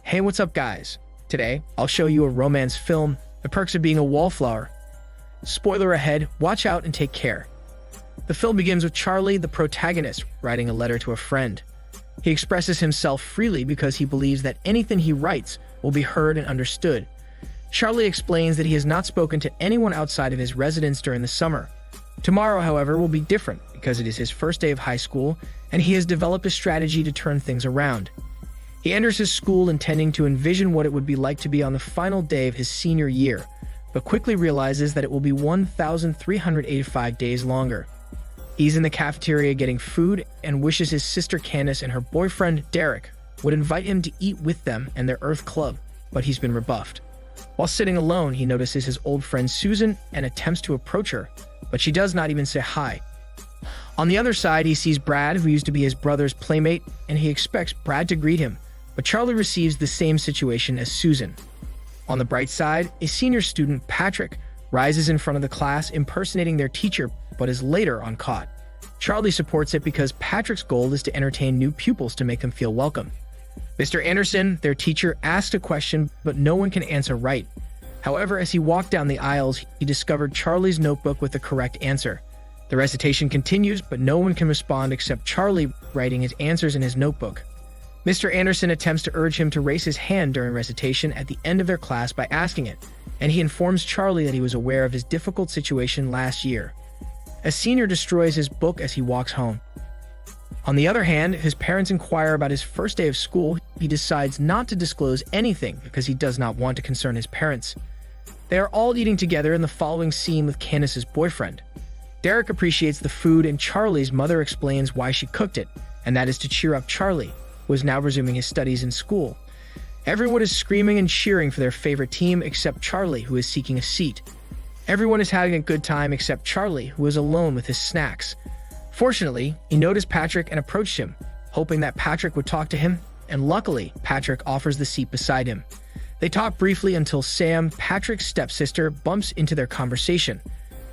Hey, what's up guys? Today, I'll show you a romance film, The Perks of Being a Wallflower. Spoiler ahead, watch out and take care. The film begins with Charlie, the protagonist, writing a letter to a friend. He expresses himself freely because he believes that anything he writes will be heard and understood. Charlie explains that he has not spoken to anyone outside of his residence during the summer. Tomorrow, however, will be different because it is his first day of high school and he has developed a strategy to turn things around. He enters his school intending to envision what it would be like to be on the final day of his senior year, but quickly realizes that it will be 1,385 days longer. He's in the cafeteria getting food and wishes his sister Candace and her boyfriend Derek would invite him to eat with them and their Earth Club, but he's been rebuffed. While sitting alone, he notices his old friend Susan and attempts to approach her, but she does not even say hi. On the other side, he sees Brad, who used to be his brother's playmate, and he expects Brad to greet him, but Charlie receives the same situation as Susan. On the bright side, a senior student, Patrick, rises in front of the class impersonating their teacher, but is later on caught. Charlie supports it because Patrick's goal is to entertain new pupils to make them feel welcome. Mr. Anderson, their teacher, asks a question, but no one can answer right. However, as he walked down the aisles, he discovered Charlie's notebook with the correct answer. The recitation continues, but no one can respond except Charlie, writing his answers in his notebook. Mr. Anderson attempts to urge him to raise his hand during recitation at the end of their class by asking it, and he informs Charlie that he was aware of his difficult situation last year. A senior destroys his book as he walks home. On the other hand, his parents inquire about his first day of school. He decides not to disclose anything because he does not want to concern his parents. They are all eating together in the following scene with Candace's boyfriend. Derek appreciates the food and Charlie's mother explains why she cooked it, and that is to cheer up Charlie, who is now resuming his studies in school. Everyone is screaming and cheering for their favorite team except Charlie, who is seeking a seat. Everyone is having a good time except Charlie, who is alone with his snacks. Fortunately, he noticed Patrick and approached him, hoping that Patrick would talk to him, and luckily, Patrick offers the seat beside him. They talk briefly until Sam, Patrick's stepsister, bumps into their conversation.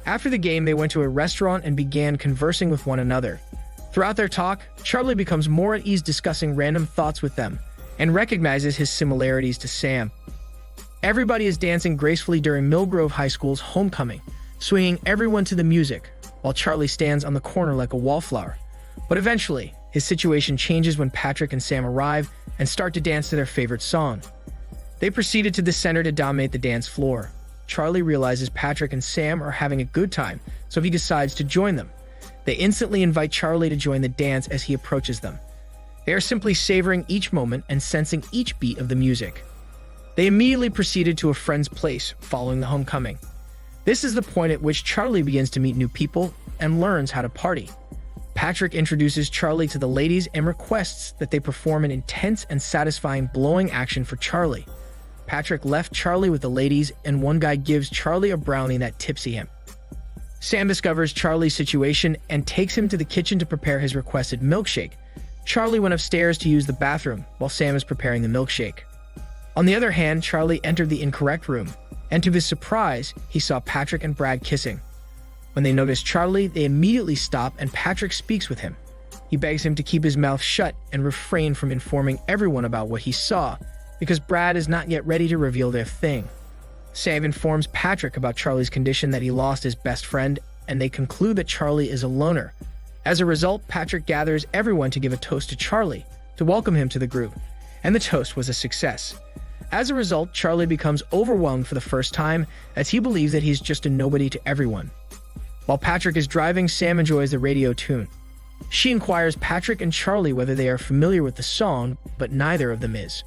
After the game, they went to a restaurant and began conversing with one another. Throughout their talk, Charlie becomes more at ease discussing random thoughts with them, and recognizes his similarities to Sam. Everybody is dancing gracefully during Millgrove High School's homecoming, swinging everyone to the music, while Charlie stands on the corner like a wallflower. But eventually, his situation changes when Patrick and Sam arrive and start to dance to their favorite song. They proceeded to the center to dominate the dance floor. Charlie realizes Patrick and Sam are having a good time, so he decides to join them. They instantly invite Charlie to join the dance as he approaches them. They are simply savoring each moment and sensing each beat of the music. They immediately proceeded to a friend's place following the homecoming. This is the point at which Charlie begins to meet new people and learns how to party. Patrick introduces Charlie to the ladies and requests that they perform an intense and satisfying blowing action for Charlie. Patrick left Charlie with the ladies, and one guy gives Charlie a brownie that tipsy him. Sam discovers Charlie's situation and takes him to the kitchen to prepare his requested milkshake. Charlie went upstairs to use the bathroom while Sam is preparing the milkshake. On the other hand, Charlie entered the incorrect room, and to his surprise, he saw Patrick and Brad kissing. When they notice Charlie, they immediately stop and Patrick speaks with him. He begs him to keep his mouth shut and refrain from informing everyone about what he saw, because Brad is not yet ready to reveal their thing. Sam informs Patrick about Charlie's condition, that he lost his best friend, and they conclude that Charlie is a loner. As a result, Patrick gathers everyone to give a toast to Charlie, to welcome him to the group, and the toast was a success. As a result, Charlie becomes overwhelmed for the first time, as he believes that he's just a nobody to everyone. While Patrick is driving, Sam enjoys the radio tune. She inquires Patrick and Charlie whether they are familiar with the song, but neither of them is.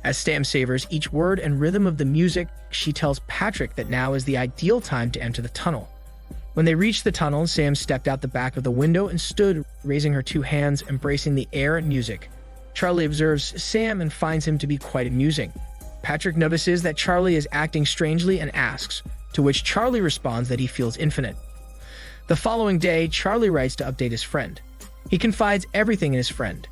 As Sam savors each word and rhythm of the music, she tells Patrick that now is the ideal time to enter the tunnel. When they reached the tunnel, Sam stepped out the back of the window and stood, raising her two hands, embracing the air and music. Charlie observes Sam and finds him to be quite amusing. Patrick notices that Charlie is acting strangely and asks, to which Charlie responds that he feels infinite. The following day, Charlie writes to update his friend. He confides everything in his friend,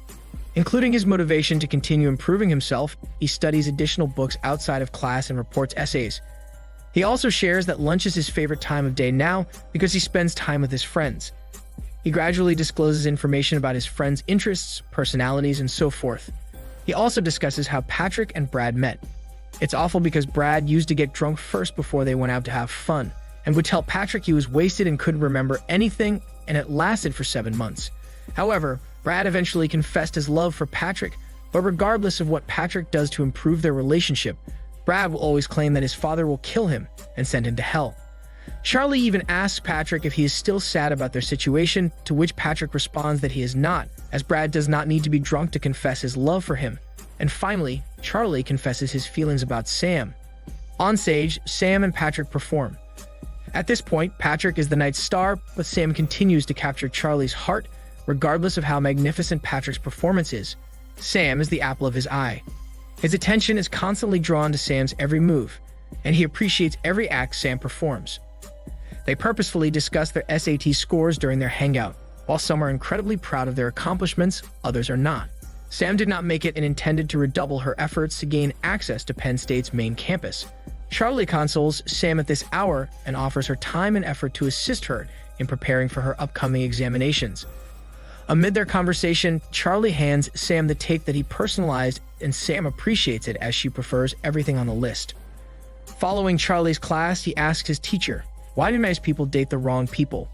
including his motivation to continue improving himself. He studies additional books outside of class and reports essays. He also shares that lunch is his favorite time of day now because he spends time with his friends. He gradually discloses information about his friends' interests, personalities, and so forth. He also discusses how Patrick and Brad met. It's awful because Brad used to get drunk first before they went out to have fun, and would tell Patrick he was wasted and couldn't remember anything, and it lasted for 7 months. However, Brad eventually confessed his love for Patrick, but regardless of what Patrick does to improve their relationship, Brad will always claim that his father will kill him and send him to hell. Charlie even asks Patrick if he is still sad about their situation, to which Patrick responds that he is not, as Brad does not need to be drunk to confess his love for him. And finally, Charlie confesses his feelings about Sam. On stage, Sam and Patrick perform. At this point, Patrick is the night's star, but Sam continues to capture Charlie's heart, regardless of how magnificent Patrick's performance is. Sam is the apple of his eye. His attention is constantly drawn to Sam's every move, and he appreciates every act Sam performs. They purposefully discuss their SAT scores during their hangout. While some are incredibly proud of their accomplishments, others are not. Sam did not make it and intended to redouble her efforts to gain access to Penn State's main campus. Charlie consoles Sam at this hour and offers her time and effort to assist her in preparing for her upcoming examinations. Amid their conversation, Charlie hands Sam the tape that he personalized, and Sam appreciates it as she prefers everything on the list. Following Charlie's class, he asks his teacher, "Why do nice people date the wrong people?"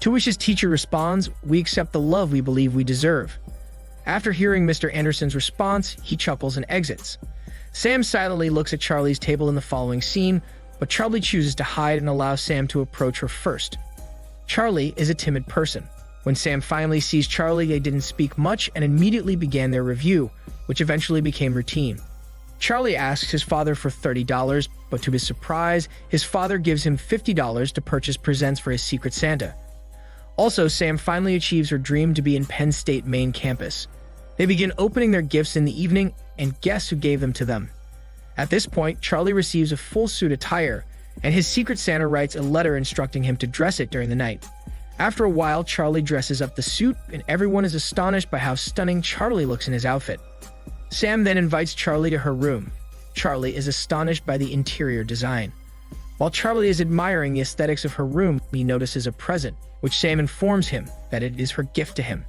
To which his teacher responds, "We accept the love we believe we deserve." After hearing Mr. Anderson's response, he chuckles and exits. Sam silently looks at Charlie's table in the following scene, but Charlie chooses to hide and allows Sam to approach her first. Charlie is a timid person. When Sam finally sees Charlie, they didn't speak much and immediately began their review, which eventually became routine. Charlie asks his father for $30, but to his surprise, his father gives him $50 to purchase presents for his Secret Santa. Also, Sam finally achieves her dream to be in Penn State main campus. They begin opening their gifts in the evening, and guess who gave them to them? At this point, Charlie receives a full suit attire, and his Secret Santa writes a letter instructing him to dress it during the night. After a while, Charlie dresses up the suit, and everyone is astonished by how stunning Charlie looks in his outfit. Sam then invites Charlie to her room. Charlie is astonished by the interior design. While Charlie is admiring the aesthetics of her room, he notices a present, which Sam informs him that it is her gift to him.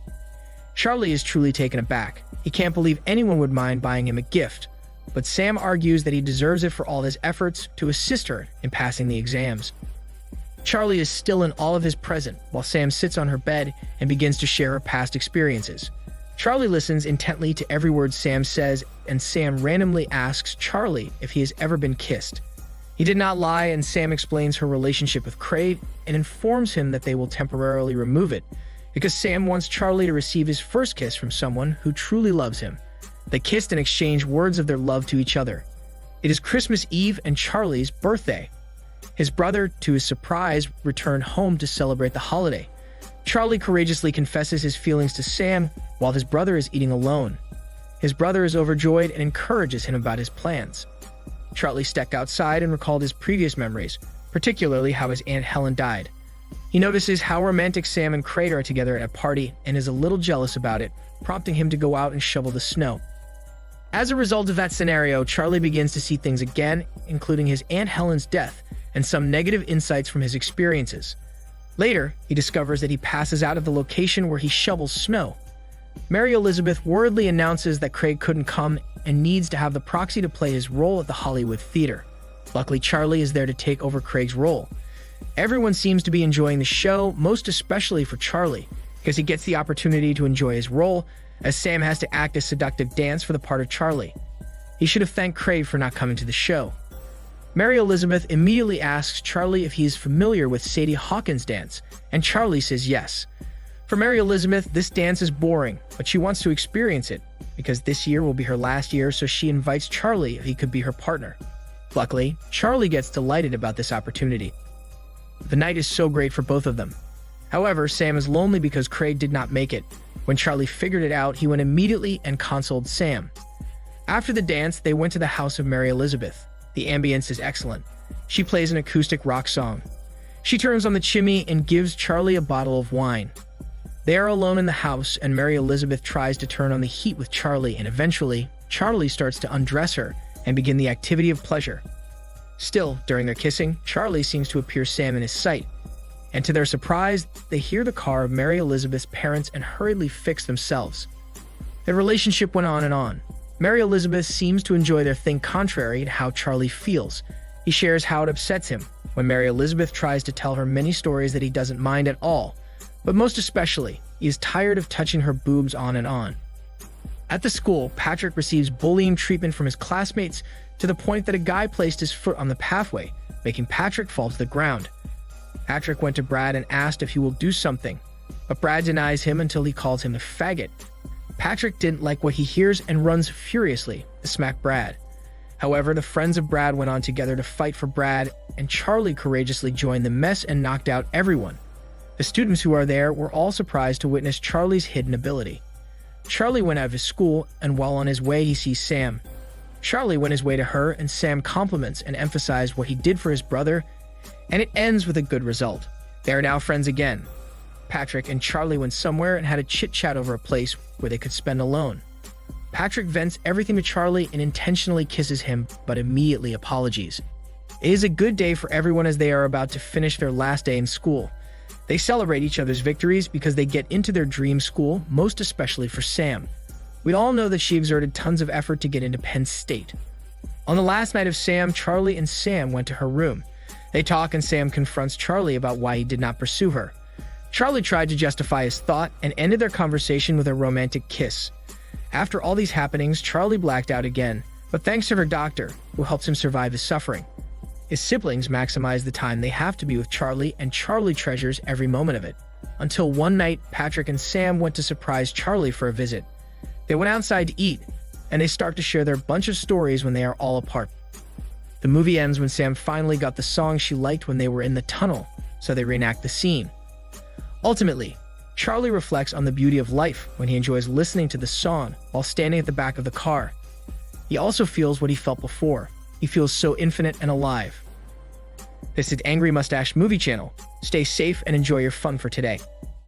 Charlie is truly taken aback. He can't believe anyone would mind buying him a gift, but Sam argues that he deserves it for all his efforts to assist her in passing the exams. Charlie is still in awe of his present, while Sam sits on her bed and begins to share her past experiences. Charlie listens intently to every word Sam says, and Sam randomly asks Charlie if he has ever been kissed. He did not lie, and Sam explains her relationship with Craig and informs him that they will temporarily remove it, because Sam wants Charlie to receive his first kiss from someone who truly loves him. They kissed and exchanged words of their love to each other. It is Christmas Eve and Charlie's birthday. His brother, to his surprise, returned home to celebrate the holiday. Charlie courageously confesses his feelings to Sam while his brother is eating alone. His brother is overjoyed and encourages him about his plans. Charlie stepped outside and recalled his previous memories, particularly how his Aunt Helen died. He notices how romantic Sam and Craig are together at a party and is a little jealous about it, prompting him to go out and shovel the snow. As a result of that scenario, Charlie begins to see things again, including his Aunt Helen's death and some negative insights from his experiences. Later, he discovers that he passes out of the location where he shovels snow. Mary Elizabeth worriedly announces that Craig couldn't come and needs to have the proxy to play his role at the Hollywood Theater. Luckily, Charlie is there to take over Craig's role. Everyone seems to be enjoying the show, most especially for Charlie, because he gets the opportunity to enjoy his role, as Sam has to act a seductive dance for the part of Charlie. He should have thanked Craig for not coming to the show. Mary Elizabeth immediately asks Charlie if he is familiar with Sadie Hawkins' dance, and Charlie says yes. For Mary Elizabeth, this dance is boring, but she wants to experience it, because this year will be her last year, so she invites Charlie if he could be her partner. Luckily, Charlie gets delighted about this opportunity. The night is so great for both of them. However, Sam is lonely because Craig did not make it. When Charlie figured it out, he went immediately and consoled Sam. After the dance, they went to the house of Mary Elizabeth. The ambience is excellent. She plays an acoustic rock song. She turns on the chimney and gives Charlie a bottle of wine. They are alone in the house, and Mary Elizabeth tries to turn on the heat with Charlie, and eventually, Charlie starts to undress her and begin the activity of pleasure. Still, during their kissing, Charlie seems to appear Sam in his sight, and to their surprise, they hear the car of Mary Elizabeth's parents and hurriedly fix themselves. Their relationship went on and on. Mary Elizabeth seems to enjoy their thing contrary to how Charlie feels. He shares how it upsets him when Mary Elizabeth tries to tell her many stories that he doesn't mind at all, but most especially, he is tired of touching her boobs on and on. At the school, Patrick receives bullying treatment from his classmates to the point that a guy placed his foot on the pathway, making Patrick fall to the ground. Patrick went to Brad and asked if he will do something, but Brad denies him until he calls him a faggot. Patrick didn't like what he hears and runs furiously to smack Brad. However, the friends of Brad went on together to fight for Brad, and Charlie courageously joined the mess and knocked out everyone. The students who are there were all surprised to witness Charlie's hidden ability. Charlie went out of his school, and while on his way, he sees Sam. Charlie went his way to her, and Sam compliments and emphasized what he did for his brother, and it ends with a good result. They are now friends again. Patrick and Charlie went somewhere and had a chit-chat over a place where they could spend alone. Patrick vents everything to Charlie and intentionally kisses him, but immediately apologies. It is a good day for everyone as they are about to finish their last day in school. They celebrate each other's victories because they get into their dream school, most especially for Sam. We all know that she exerted tons of effort to get into Penn State. On the last night of Sam, Charlie and Sam went to her room. They talk and Sam confronts Charlie about why he did not pursue her. Charlie tried to justify his thought and ended their conversation with a romantic kiss. After all these happenings, Charlie blacked out again, but thanks to her doctor, who helps him survive his suffering. His siblings maximize the time they have to be with Charlie, and Charlie treasures every moment of it. Until one night, Patrick and Sam went to surprise Charlie for a visit. They went outside to eat, and they start to share their bunch of stories when they are all apart. The movie ends when Sam finally got the song she liked when they were in the tunnel, so they reenact the scene. Ultimately, Charlie reflects on the beauty of life when he enjoys listening to the song while standing at the back of the car. He also feels what he felt before. He feels so infinite and alive. This is Angry Mustache Movie Channel. Stay safe and enjoy your fun for today.